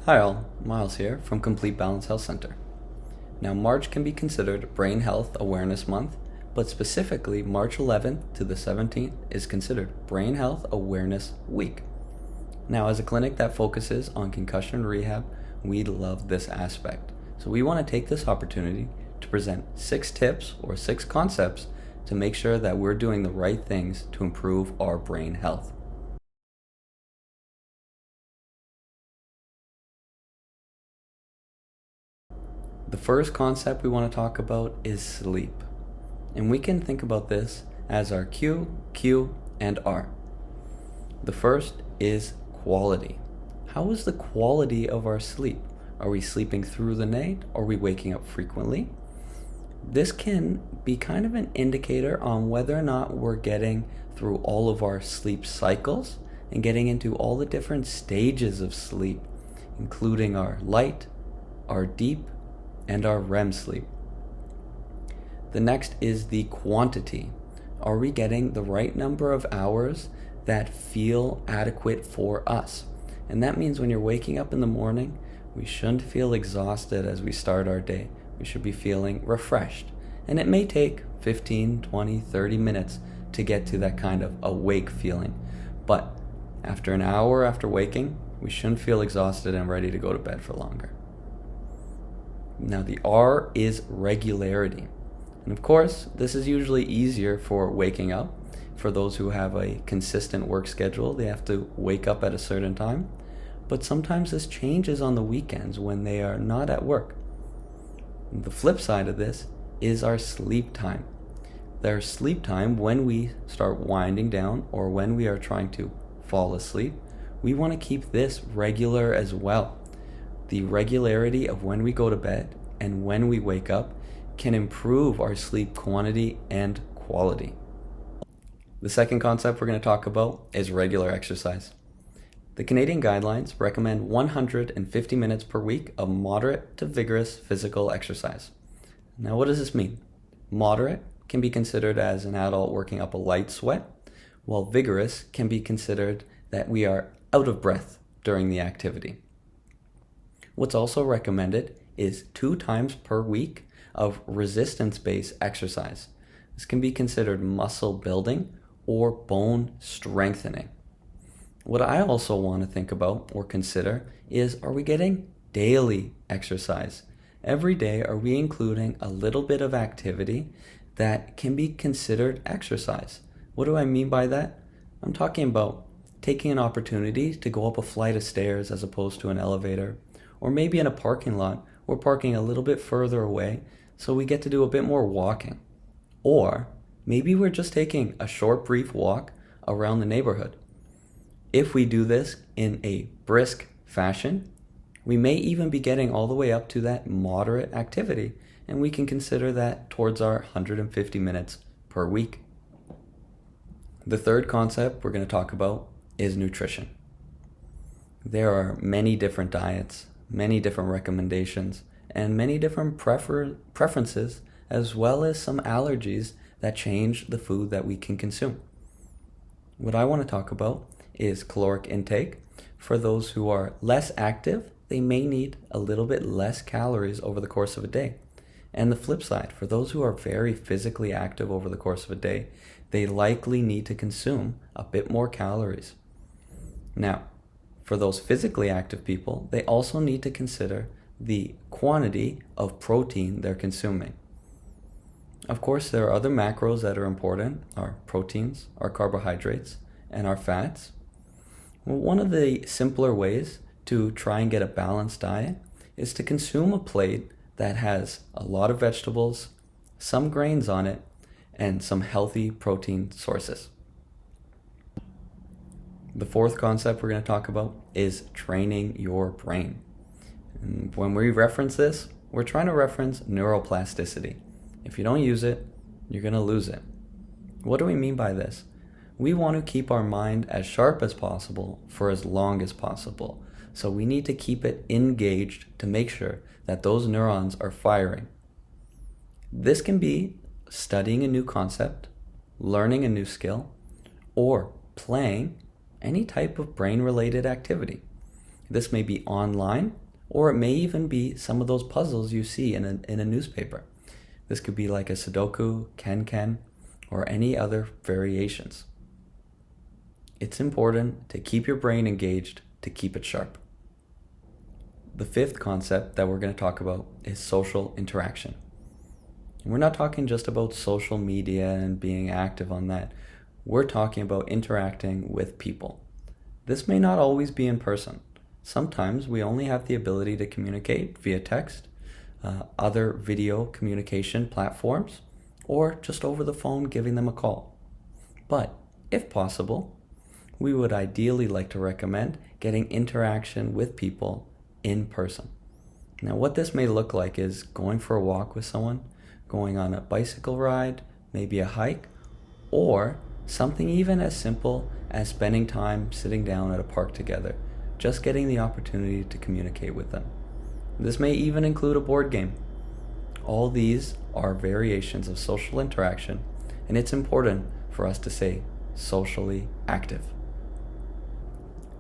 Hi all, Miles here from Complete Balance Health Center. Now March can be considered Brain Health Awareness Month, but specifically March 11th to the 17th is considered Brain Health Awareness Week. Now as a clinic that focuses on concussion rehab, we love this aspect. So we want to take this opportunity to present 6 tips or 6 concepts to make sure that we're doing the right things to improve our brain health. The first concept we want to talk about is sleep. And we can think about this as our Q, Q, and R. The first is quality. How is the quality of our sleep? Are we sleeping through the night? Are we waking up frequently? This can be kind of an indicator on whether or not we're getting through all of our sleep cycles and getting into all the different stages of sleep, including our light, our deep, and our REM sleep. The next is the quantity. Are we getting the right number of hours that feel adequate for us? And that means when you're waking up in the morning, we shouldn't feel exhausted as we start our day. We should be feeling refreshed. And it may take 15, 20, 30 minutes to get to that kind of awake feeling. But after an hour after waking, we shouldn't feel exhausted and ready to go to bed for longer. Now the R is regularity. And of course, this is usually easier for waking up. For those who have a consistent work schedule, they have to wake up at a certain time. But sometimes this changes on the weekends when they are not at work. The flip side of this is our sleep time. There's sleep time when we start winding down or when we are trying to fall asleep. We want to keep this regular as well. The regularity of when we go to bed and when we wake up can improve our sleep quantity and quality. The second concept we're going to talk about is regular exercise. The Canadian guidelines recommend 150 minutes per week of moderate to vigorous physical exercise. Now, what does this mean? Moderate can be considered as an adult working up a light sweat, while vigorous can be considered that we are out of breath during the activity. What's also recommended is 2 times per week of resistance-based exercise. This can be considered muscle building or bone strengthening. What I also want to think about or consider is, are we getting daily exercise? Every day, are we including a little bit of activity that can be considered exercise? What do I mean by that? I'm talking about taking an opportunity to go up a flight of stairs as opposed to an elevator, or maybe in a parking lot, we're parking a little bit further away, so we get to do a bit more walking. Or maybe we're just taking a short, brief walk around the neighborhood. If we do this in a brisk fashion, we may even be getting all the way up to that moderate activity, and we can consider that towards our 150 minutes per week. The third concept we're going to talk about is nutrition. There are many different diets, many different recommendations, and many different preferences, as well as some allergies that change the food that we can consume. What I want to talk about is caloric intake. For those who are less active, they may need a little bit less calories over the course of a day. And the flip side, for those who are very physically active over the course of a day, they likely need to consume a bit more calories. Now, for those physically active people, they also need to consider the quantity of protein they're consuming. Of course, there are other macros that are important, our proteins, our carbohydrates, and our fats. Well, one of the simpler ways to try and get a balanced diet is to consume a plate that has a lot of vegetables, some grains on it, and some healthy protein sources. The fourth concept we're going to talk about is training your brain. And when we reference this, we're trying to reference neuroplasticity. If you don't use it, you're going to lose it. What do we mean by this? We want to keep our mind as sharp as possible for as long as possible. So we need to keep it engaged to make sure that those neurons are firing. This can be studying a new concept, learning a new skill, or playing any type of brain-related activity. This may be online, or it may even be some of those puzzles you see in a newspaper. This could be like a Sudoku, Ken, or any other variations. It's important to keep your brain engaged, to keep it sharp. The fifth concept that we're going to talk about is social interaction. And we're not talking just about social media and being active on that. We're talking about interacting with people. This may not always be in person. Sometimes we only have the ability to communicate via text, other video communication platforms, or just over the phone giving them a call. But if possible, we would ideally like to recommend getting interaction with people in person. Now, what this may look like is going for a walk with someone, going on a bicycle ride, maybe a hike, or something even as simple as spending time sitting down at a park together, just getting the opportunity to communicate with them. This may even include a board game. All these are variations of social interaction, and it's important for us to stay socially active.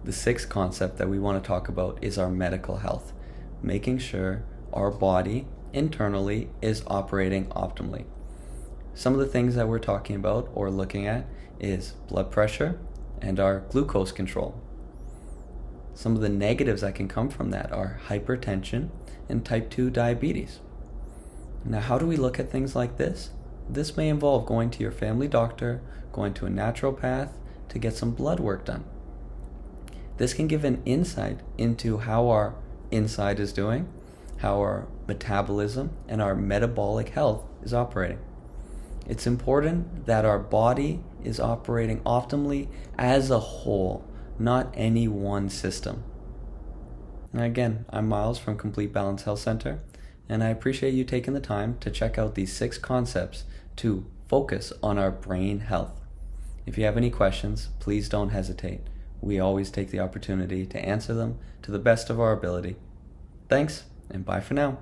The sixth concept that we want to talk about is our medical health, making sure our body internally is operating optimally. Some of the things that we're talking about or looking at is blood pressure and our glucose control. Some of the negatives that can come from that are hypertension and type 2 diabetes. Now, how do we look at things like this? This may involve going to your family doctor, going to a naturopath to get some blood work done. This can give an insight into how our inside is doing, how our metabolism and our metabolic health is operating. It's important that our body is operating optimally as a whole, not any one system. Now again, I'm Miles from Complete Balance Health Center, and I appreciate you taking the time to check out these 6 concepts to focus on our brain health. If you have any questions, please don't hesitate. We always take the opportunity to answer them to the best of our ability. Thanks, and bye for now.